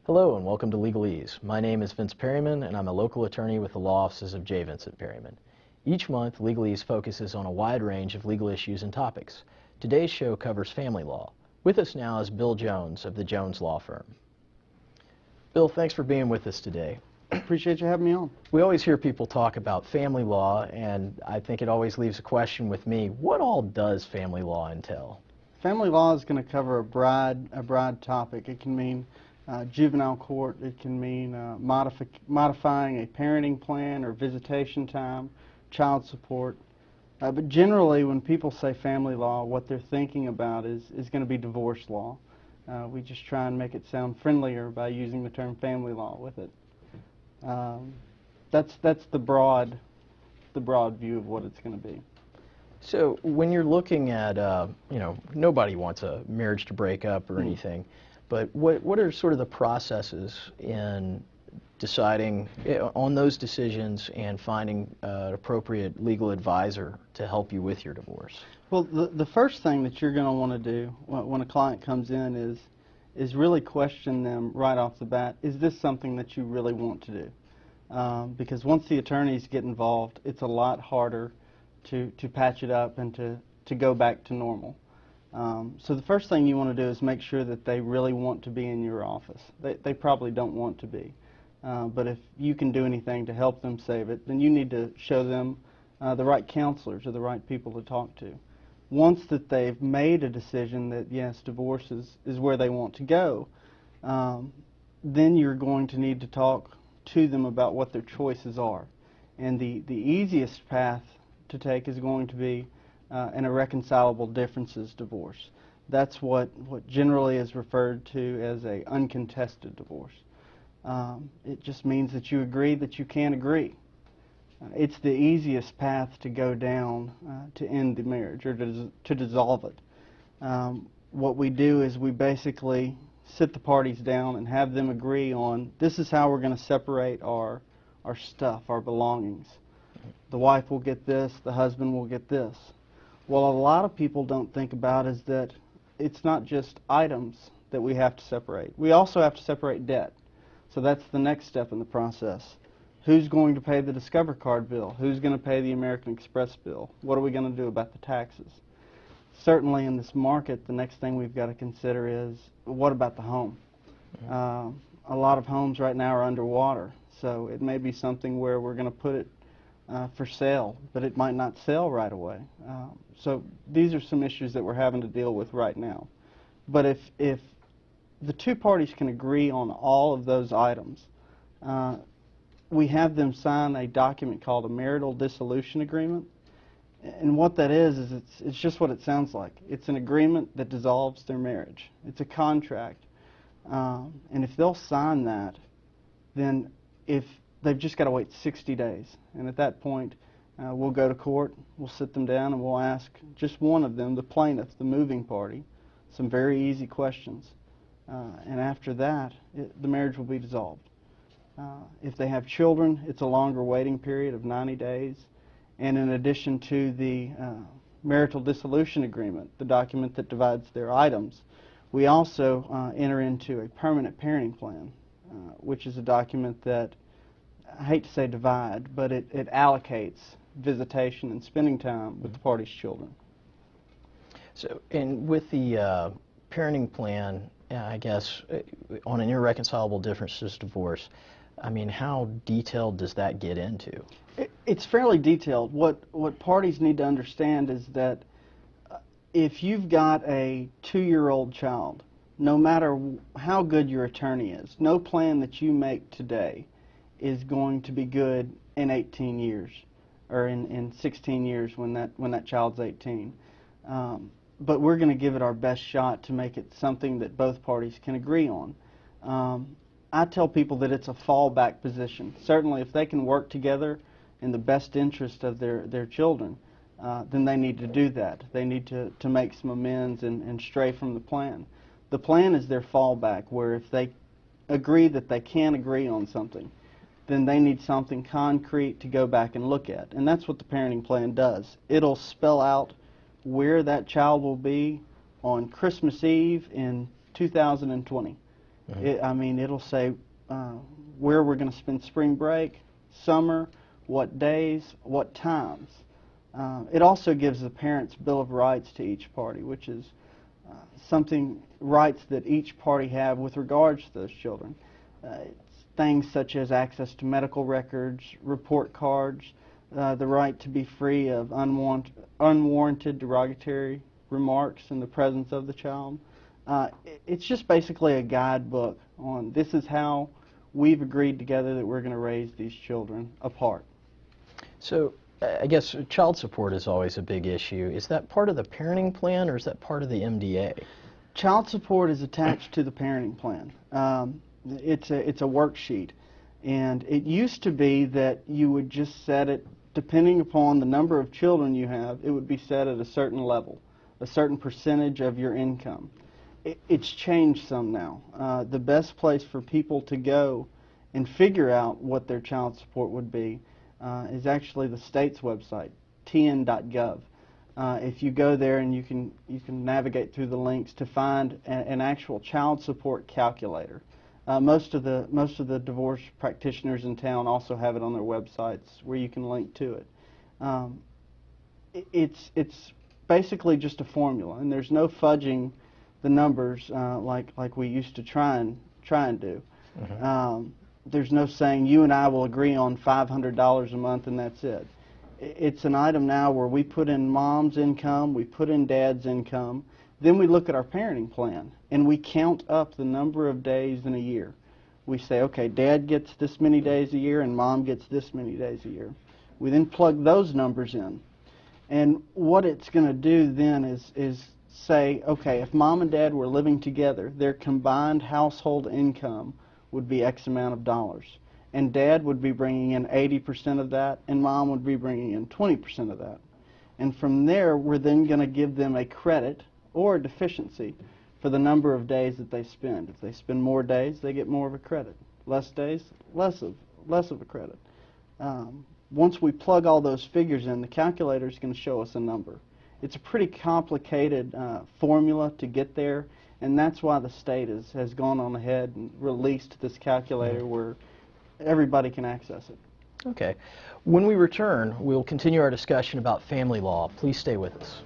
Hello and welcome to Legalese. My name is Vince Perryman and I'm a local attorney with the law offices of J. Vincent Perryman. Each month, Legalese focuses on a wide range of legal issues and topics. Today's show covers family law. With us now is Bill Jones of the Jones Law Firm. Bill, thanks for being with us today. Appreciate you having me on. We always hear people talk about family law, and I think it always leaves a question with me. What all does family law entail? Family law is going to cover a broad topic. It can mean juvenile court. It can mean modifying a parenting plan or visitation time, child support. But generally, when people say family law, what they're thinking about is going to be divorce law. We just try and make it sound friendlier by using the term family law with it. That's the broad view of what it's going to be. So when you're looking at, nobody wants a marriage to break up or anything, but what are sort of the processes in deciding on those decisions and finding an appropriate legal advisor to help you with your divorce? Well, the first thing that you're going to want to do when a client comes in is really question them right off the bat. Is this something that you really want to do? Because once the attorneys get involved, it's a lot harder to patch it up and to go back to normal. So the first thing you want to do is make sure that they really want to be in your office. They probably don't want to be. But if you can do anything to help them save it, then you need to show them the right counselors or the right people to talk to. Once that they've made a decision that, yes, divorce is where they want to go, then you're going to need to talk to them about what their choices are. And the easiest path to take is going to be an irreconcilable differences divorce. That's what generally is referred to as a uncontested divorce. It just means that you agree that you can't agree. It's the easiest path to go down to end the marriage or to dissolve it. What we do is we basically sit the parties down and have them agree on this is how we're going to separate our stuff, our belongings. The wife will get this, the husband will get this. Well, a lot of people don't think about is that it's not just items that we have to separate. We also have to separate debt. So that's the next step in the process. Who's going to pay the Discover Card bill? Who's going to pay the American Express bill? What are we going to do about the taxes? Certainly in this market, the next thing we've got to consider is, what about the home? A lot of homes right now are underwater, so it may be something where we're going to put it for sale, but it might not sell right away. So these are some issues that we're having to deal with right now. But if the two parties can agree on all of those items, we have them sign a document called a marital dissolution agreement. And what that is it's just what it sounds like. It's an agreement that dissolves their marriage. It's a contract. And if they'll sign that, then if they've just got to wait 60 days. And at that point, we'll go to court, we'll sit them down, and we'll ask just one of them, the plaintiff, the moving party, some very easy questions. And after that, the marriage will be dissolved. If they have children, it's a longer waiting period of 90 days. And in addition to the marital dissolution agreement, the document that divides their items, we also enter into a permanent parenting plan, which is a document that, I hate to say divide, but it allocates visitation and spending time with the party's children. So, and with the parenting plan, I guess, on an irreconcilable differences divorce, I mean, how detailed does that get into? It's fairly detailed. What parties need to understand is that if you've got a 2-year-old child, no matter how good your attorney is, no plan that you make today is going to be good in 18 years or in 16 years when that child's 18. But we're going to give it our best shot to make it something that both parties can agree on. I tell people that it's a fallback position. Certainly if they can work together in the best interest of their children, then they need to do that. They need to make some amends and stray from the plan. The plan is their fallback, where if they agree that they can agree on something, then they need something concrete to go back and look at. And that's what the parenting plan does. It'll spell out where that child will be on Christmas Eve in 2020. I mean, it'll say where we're going to spend spring break, summer, what days, what times. It also gives the parents' Bill of Rights to each party, which is rights that each party have with regards to those children. It's things such as access to medical records, report cards, the right to be free of unwarranted derogatory remarks in the presence of the child. It's just basically a guidebook on this is how we've agreed together that we're going to raise these children apart. So I guess child support is always a big issue. Is that part of the parenting plan or is that part of the MDA? Child support is attached to the parenting plan. It's a worksheet, and it used to be that you would just set it, depending upon the number of children you have, it would be set at a certain level, a certain percentage of your income. It's changed some now. The best place for people to go and figure out what their child support would be is actually the state's website, tn.gov. If you go there and you can navigate through the links to find an actual child support calculator. Most of the divorce practitioners in town also have it on their websites where you can link to it. It's basically just a formula, and there's no fudging the numbers like we used to try and do. There's no saying you and I will agree on $500 a month and that's it. It's an item now where we put in mom's income, we put in dad's income, then we look at our parenting plan and we count up the number of days in a year. We say, okay, dad gets this many days a year and mom gets this many days a year. We then plug those numbers in. And what it's going to do then is say, okay, if mom and dad were living together, their combined household income would be X amount of dollars. And dad would be bringing in 80% of that, and mom would be bringing in 20% of that. And from there, we're then going to give them a credit or a deficiency for the number of days that they spend. If they spend more days, they get more of a credit. Less days, less of a credit. Once we plug all those figures in, the calculator is going to show us a number. It's a pretty complicated formula to get there, and that's why the state has gone on ahead and released this calculator where everybody can access it. Okay. When we return, we'll continue our discussion about family law. Please stay with us.